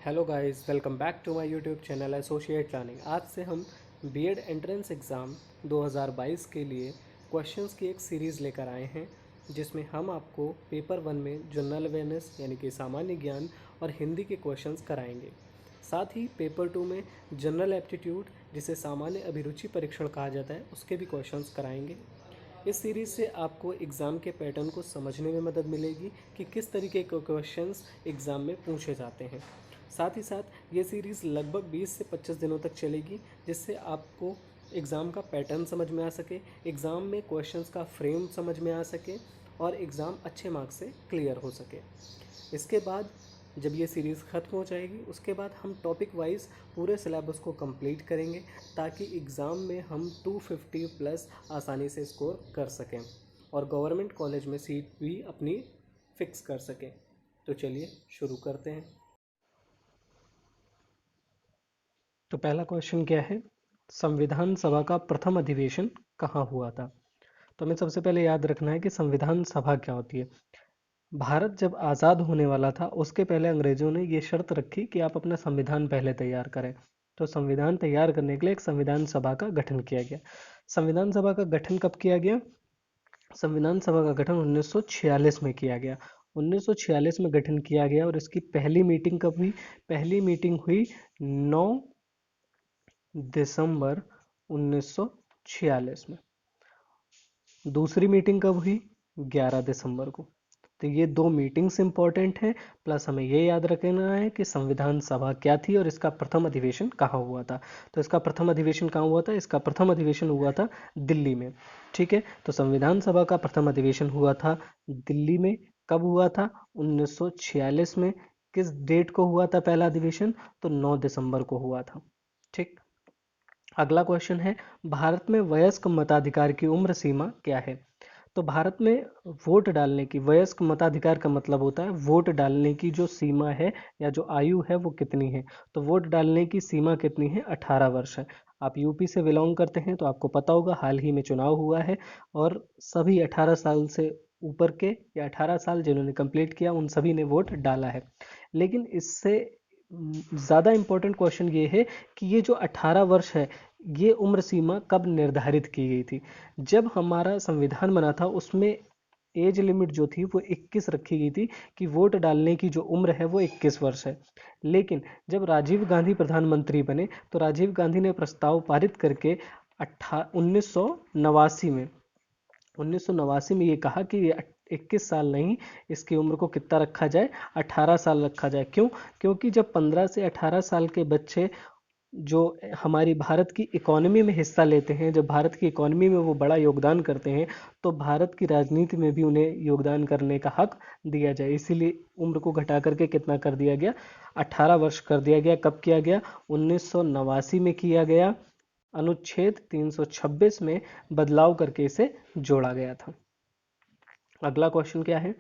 Hello guys, welcome back to my YouTube channel associate learning. आज से हम BEd entrance exam 2022 के लिए क्वेश्चंस की एक सीरीज़ लेकर आए हैं, जिसमें हम आपको पेपर 1 में जनरल अवेयरनेस यानी कि सामान्य ज्ञान और हिंदी के क्वेश्चंस कराएंगे। साथ ही पेपर 2 में जनरल एप्टीट्यूड, जिसे सामान्य अभिरुचि परीक्षण कहा जाता है, उसके भी क्वेश्चंस कराएंगे। इस सीरीज़ से आपको एग्ज़ाम के पैटर्न को समझने में मदद मिलेगी कि किस तरीके के क्वेश्चंस एग्ज़ाम में पूछे जाते हैं। साथ ही साथ ये सीरीज़ लगभग 20 से 25 दिनों तक चलेगी, जिससे आपको एग्ज़ाम का पैटर्न समझ में आ सके, एग्ज़ाम में क्वेश्चंस का फ्रेम समझ में आ सके और एग्ज़ाम अच्छे मार्क्स से क्लियर हो सके। इसके बाद जब ये सीरीज़ ख़त्म हो जाएगी, उसके बाद हम टॉपिक वाइज पूरे सिलेबस को कंप्लीट करेंगे, ताकि एग्ज़ाम में हम 250 प्लस आसानी से स्कोर कर सकें और गवर्नमेंट कॉलेज में सीट भी अपनी फिक्स कर सकें। तो चलिए शुरू करते हैं। तो पहला क्वेश्चन क्या है, संविधान सभा का प्रथम अधिवेशन कहाँ हुआ था। तो हमें सबसे पहले याद रखना है कि संविधान सभा क्या होती है। भारत जब आज़ाद होने वाला था, उसके पहले अंग्रेजों ने ये शर्त रखी कि आप अपना संविधान पहले तैयार करें। तो संविधान तैयार करने के लिए एक संविधान सभा का गठन किया गया। संविधान सभा का गठन कब किया गया? संविधान सभा का गठन 1946 में किया गया। 1946 में गठन किया गया और इसकी पहली मीटिंग कब हुई? पहली मीटिंग हुई 9 दिसंबर 1946 में। दूसरी मीटिंग कब हुई? 11 दिसंबर को। तो ये दो मीटिंग्स इंपॉर्टेंट हैं, प्लस हमें ये याद रखना है कि संविधान सभा क्या थी और इसका प्रथम अधिवेशन कहाँ हुआ था। तो इसका प्रथम अधिवेशन कहाँ हुआ था? इसका प्रथम अधिवेशन हुआ था दिल्ली में। ठीक है, तो संविधान सभा का प्रथम अधिवेशन हुआ था दिल्ली में। कब हुआ था? 1946 में। किस डेट को हुआ था पहला अधिवेशन? तो 9 दिसंबर को हुआ था। ठीक, अगला क्वेश्चन है, भारत में वयस्क मताधिकार की उम्र सीमा क्या है। तो भारत में वोट डालने की, वयस्क मताधिकार का मतलब होता है वोट डालने की जो सीमा है या जो आयु है वो कितनी है। तो वोट डालने की सीमा कितनी है? 18 वर्ष है। आप यूपी से बिलोंग करते हैं तो आपको पता होगा, हाल ही में चुनाव हुआ है और सभी 18 साल से ऊपर के या 18 साल जिन्होंने कंप्लीट किया उन सभी ने वोट डाला है। लेकिन इससे ज़्यादा इम्पोर्टेंट क्वेश्चन ये है कि ये जो 18 वर्ष है, ये उम्र सीमा कब निर्धारित की गई थी। जब हमारा संविधान बना था उसमें एज लिमिट जो थी वो 21 रखी गई थी कि वोट डालने की जो उम्र है वो 21 वर्ष है। लेकिन जब राजीव गांधी प्रधानमंत्री बने तो राजीव गांधी ने प्रस्ताव पारित करके 1989 में ये कहा कि ये 21 साल नहीं, इसकी उम्र को कितना रखा जाए? 18 साल रखा जाए। क्यों? क्योंकि जब 15 से 18 साल के बच्चे जो हमारी भारत की इकोनॉमी में हिस्सा लेते हैं, जब भारत की इकोनॉमी में वो बड़ा योगदान करते हैं, तो भारत की राजनीति में भी उन्हें योगदान करने का हक दिया जाए। इसीलिए उम्र को घटा करके कितना कर दिया गया? 18 वर्ष कर दिया गया। कब किया गया? 1989 में किया गया। अनुच्छेद 326 में बदलाव करके इसे जोड़ा गया था। अगला क्वेश्चन क्या है?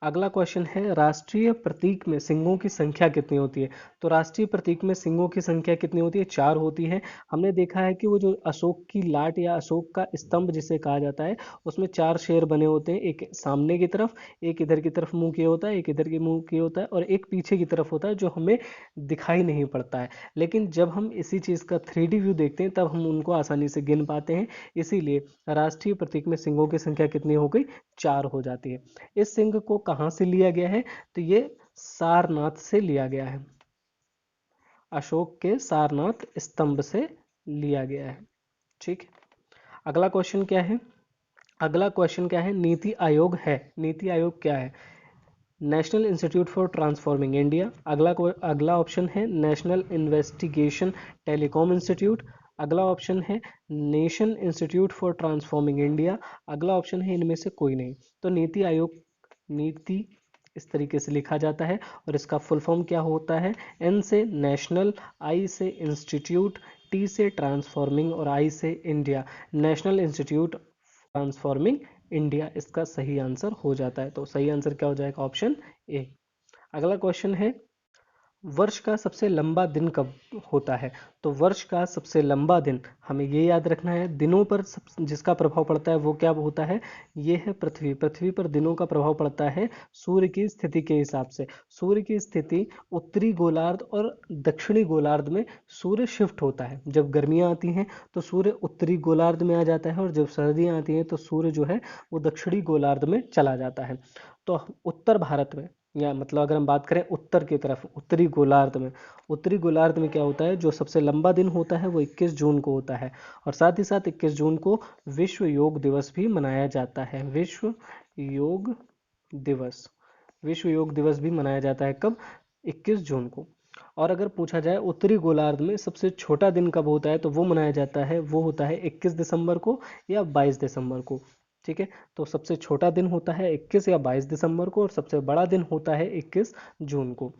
अगला क्वेश्चन है, राष्ट्रीय प्रतीक में सिंगों की संख्या कितनी होती है। तो राष्ट्रीय प्रतीक में सिंगों की संख्या कितनी होती है? 4 होती है। हमने देखा है कि वो जो अशोक की लाट या अशोक का स्तंभ जिसे कहा जाता है, उसमें 4 शेर बने होते हैं। एक सामने की तरफ, एक इधर की तरफ मुंह किया होता है, एक इधर की मुंह किया होता है और एक पीछे की तरफ होता है, जो हमें दिखाई नहीं पड़ता है। लेकिन जब हम इसी चीज़ का 3D व्यू देखते हैं तब हम उनको आसानी से गिन पाते हैं। इसीलिए राष्ट्रीय प्रतीक में सिंगों की संख्या कितनी हो गई? 4 हो जाती है। इस सिंह को कहाँ से लिया गया है? तो ये सारनाथ से लिया गया है। अशोक के सारनाथ स्तंभ से लिया गया है। ठीक, अगला क्वेश्चन क्या है? अगला क्वेश्चन क्या है? नीति आयोग है। नीति आयोग क्या है? National institute for transforming India. अगला ऑप्शन है नेशनल इन्वेस्टिगेशन टेलीकॉम इंस्टीट्यूट। अगला ऑप्शन है nation institute for transforming India. अगला ऑप्शन है इनमें से कोई नहीं। तो नीति आयोग, नीति इस तरीके से लिखा जाता है और इसका फुल फॉर्म क्या होता है? एन से नेशनल, आई से इंस्टीट्यूट, टी से ट्रांसफॉर्मिंग और आई से India. National institute transforming India इसका सही आंसर हो जाता है। तो सही आंसर क्या हो जाएगा? Option A. अगला क्वेश्चन है, वर्ष का सबसे लंबा दिन कब होता है? तो वर्ष का सबसे लंबा दिन हमें ये याद रखना है। दिनों पर जिसका प्रभाव पड़ता है वो क्या होता है? ये है पृथ्वी। पृथ्वी पर दिनों का प्रभाव पड़ता है सूर्य की स्थिति के हिसाब से। सूर्य की स्थिति उत्तरी गोलार्ध और दक्षिणी गोलार्ध में सूर्य शिफ्ट होता है। जब गर्मियाँ आती हैं तो सूर्य उत्तरी गोलार्ध में आ जाता है, और जब सर्दियाँ आती हैं तो सूर्य जो है वो दक्षिणी गोलार्ध में चला जाता है। तो उत्तर भारत में, या मतलब अगर हम बात करें उत्तर की तरफ, उत्तरी गोलार्ध में क्या होता है, जो सबसे लंबा दिन होता है वो 21 जून को होता है। और साथ ही साथ 21 जून को विश्व योग दिवस भी मनाया जाता है। योग दिवस विश्व योग दिवस भी मनाया जाता है। कब? 21 जून को। और अगर पूछा जाए उत्तरी गोलार्ध में सबसे छोटा दिन कब होता है, तो वो मनाया जाता है, वो होता है 21 दिसंबर को या 22 दिसंबर को। ठीक है, तो सबसे छोटा दिन होता है 21 या 22 दिसंबर को, और सबसे बड़ा दिन होता है 21 जून को।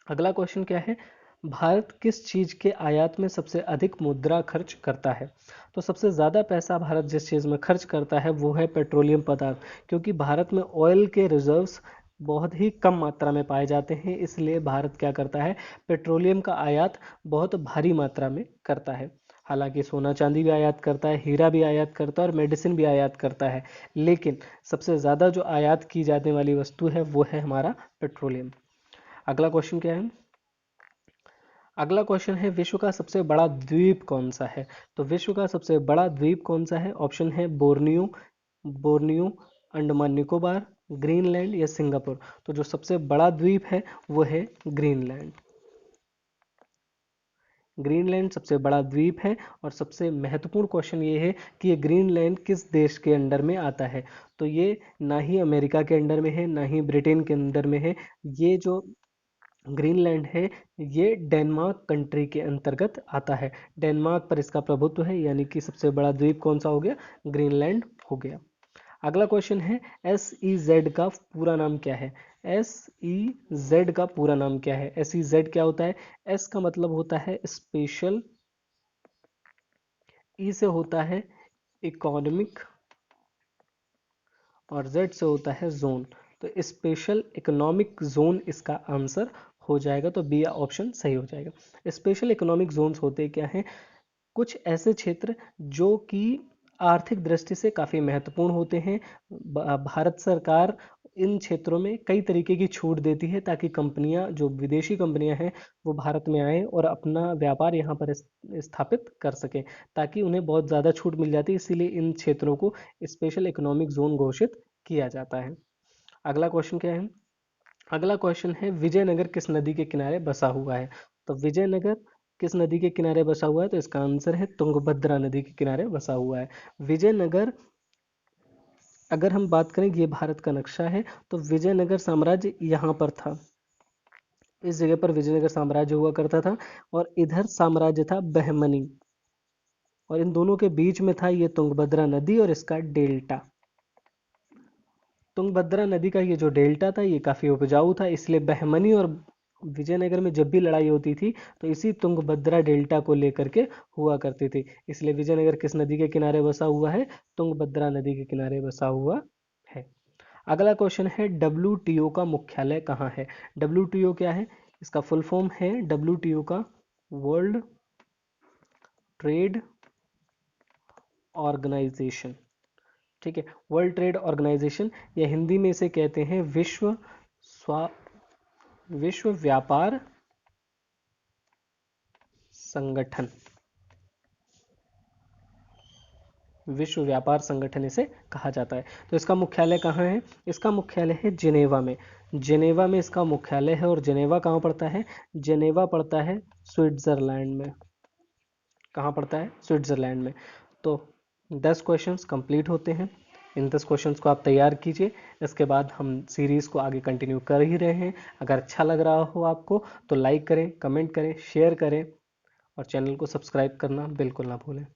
अगला क्वेश्चन क्या है? भारत किस चीज के आयात में सबसे अधिक मुद्रा खर्च करता है? तो सबसे ज़्यादा पैसा भारत जिस चीज़ में खर्च करता है वो है पेट्रोलियम पदार्थ, क्योंकि भारत में ऑयल के रिजर्व्स बहुत ही कम मात्रा में पाए जाते हैं, इसलिए भारत क्या करता है? पेट्रोलियम का आयात बहुत भारी मात्रा में करता है। हालांकि सोना चांदी भी आयात करता है, हीरा भी आयात करता है, और मेडिसिन भी आयात करता है, लेकिन सबसे ज़्यादा जो आयात की जाने वाली वस्तु है वो है हमारा पेट्रोलियम। अगला क्वेश्चन क्या है? अगला क्वेश्चन है, विश्व का सबसे बड़ा द्वीप कौन सा है? तो विश्व का सबसे बड़ा द्वीप कौन सा है? ऑप्शन है Borneo, Borneo, Andaman Nicobar, Greenland या सिंगापुर। तो जो सबसे बड़ा द्वीप है वो है ग्रीनलैंड। ग्रीनलैंड सबसे बड़ा द्वीप है। और सबसे महत्वपूर्ण क्वेश्चन ये है कि ये ग्रीनलैंड किस देश के अंडर में आता है? तो ये ना ही अमेरिका के अंडर में है, ना ही ब्रिटेन के अंडर में है। ये जो ग्रीनलैंड है ये डेनमार्क कंट्री के अंतर्गत आता है। डेनमार्क पर इसका प्रभुत्व है, यानी कि सबसे बड़ा द्वीप कौन सा हो गया? ग्रीनलैंड हो गया। अगला क्वेश्चन है, SEZ का पूरा नाम क्या है? SEZ का पूरा नाम क्या है? SEZ क्या होता है? S का मतलब होता है स्पेशल, E से होता है इकोनॉमिक, और Z से होता है जोन। तो स्पेशल इकोनॉमिक जोन इसका आंसर हो जाएगा, तो बी ऑप्शन सही हो जाएगा। स्पेशल इकोनॉमिक जोन्स होते क्या हैं? कुछ ऐसे क्षेत्र जो कि आर्थिक दृष्टि से काफ़ी महत्वपूर्ण होते हैं। भारत सरकार इन क्षेत्रों में कई तरीके की छूट देती है, ताकि कंपनियां, जो विदेशी कंपनियां हैं, वो भारत में आए और अपना व्यापार यहाँ पर स्थापित कर सकें, ताकि उन्हें बहुत ज़्यादा छूट मिल जाती है। इसीलिए इन क्षेत्रों को स्पेशल इकोनॉमिक जोन घोषित किया जाता है। अगला क्वेश्चन क्या है? अगला क्वेश्चन है, विजयनगर किस नदी के किनारे बसा हुआ है? तो विजयनगर किस नदी के किनारे बसा हुआ है? तो इसका आंसर है तुंगभद्रा नदी के किनारे बसा हुआ है विजयनगर। अगर हम बात करें, ये भारत का नक्शा है, तो विजयनगर साम्राज्य यहाँ पर था। इस जगह पर विजयनगर साम्राज्य हुआ करता था, और इधर साम्राज्य था बहमनी, और इन दोनों के बीच में था ये तुंगभद्रा नदी और इसका डेल्टा। तुंगभद्रा नदी का ये जो डेल्टा था ये काफ़ी उपजाऊ था, इसलिए बहमनी और विजयनगर में जब भी लड़ाई होती थी तो इसी तुंगभद्रा डेल्टा को लेकर के हुआ करती थी। इसलिए विजयनगर किस नदी के किनारे बसा हुआ है? तुंगभद्रा नदी के किनारे बसा हुआ है। अगला क्वेश्चन है, WTO का मुख्यालय कहाँ है? WTO क्या है? इसका फुल फॉर्म है WTO का वर्ल्ड ट्रेड ऑर्गेनाइजेशन। ठीक है, वर्ल्ड ट्रेड ऑर्गेनाइजेशन, या हिंदी में इसे कहते हैं विश्व व्यापार संगठन। विश्व व्यापार संगठन इसे कहा जाता है। तो इसका मुख्यालय कहाँ है? इसका मुख्यालय है जिनेवा में। जिनेवा में इसका मुख्यालय है। और जिनेवा कहाँ पड़ता है? जिनेवा पड़ता है स्विट्जरलैंड में। कहाँ पड़ता है? स्विट्जरलैंड में। तो 10 क्वेश्चंस कंप्लीट होते हैं। इन 10 क्वेश्चंस को आप तैयार कीजिए। इसके बाद हम सीरीज़ को आगे कंटिन्यू कर ही रहे हैं। अगर अच्छा लग रहा हो आपको तो लाइक करें, कमेंट करें, शेयर करें, और चैनल को सब्सक्राइब करना बिल्कुल ना भूलें।